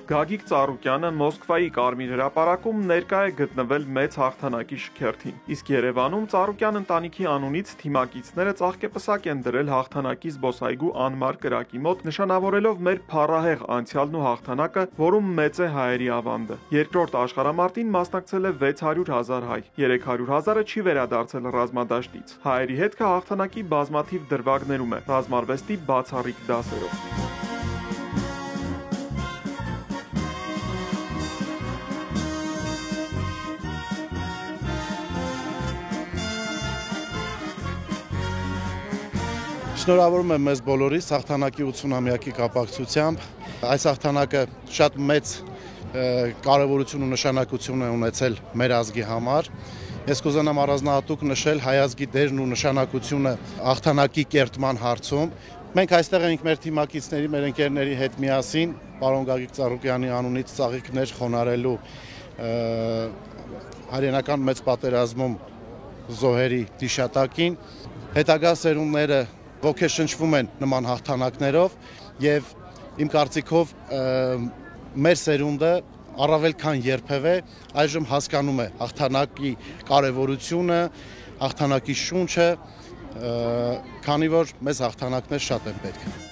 Գագիկ Ծառուկյանը Մոսկվայի Կարմիր հրապարակում ներկա է գտնվել մեծ հաղթանակի շքերթին, իսկ Երևանում Ծառուկյան ընտանիքի անունից թիմակիցները ծաղկեպսակ են դրել հաղթանակի զբոսայգու անմար կրակի մոտ, նշանավորելով մեր փառահեղ անցյալն ու հաղթանակը, որում մեծ է հայերի ավանդը։ Երկրորդ աշխարհամարտին մասնակցել է 600,000 հայ, 300,000-ը չի վերադարձել ռազմադաշտից։ Հայերի հետքը հաղթանակի բազմաթիվ դրվագներում է, ռազմարվեստի բացառիկ դասերով։ Շնորհավորում եմ մեզ բոլորիս հաղթանակի 80-ամյակի կապակցությամբ։ Այս հաղթանակը շատ մեծ կարևորություն ու նշանակություն է ունեցել մեր ազգի համար։ Ես կուզենամ առանձնահատուկ նշել հայ ազգի դերն ու նշանակությունը հաղթանակի կերտման հարցում։ Մենք այստեղ ենք մեր թիմակիցների, մեր ընկերների հետ միասին պարոն Գագիկ Ծառուկյանի անունից ծաղիկներ խոնարհելու հայրենական մեծ պատերազմում զոհերի հիշատակին։ Հետագա սերունդները ոգեշնչվում են նման հաղթանակներով եւ իմ կարծիքով մեր սերունդը առավել քան երբևէ այժմ հասկանում է հաղթանակի կարևորությունը, հաղթանակի շունչը, քանի որ մեզ հաղթանակներ շատ են պետք։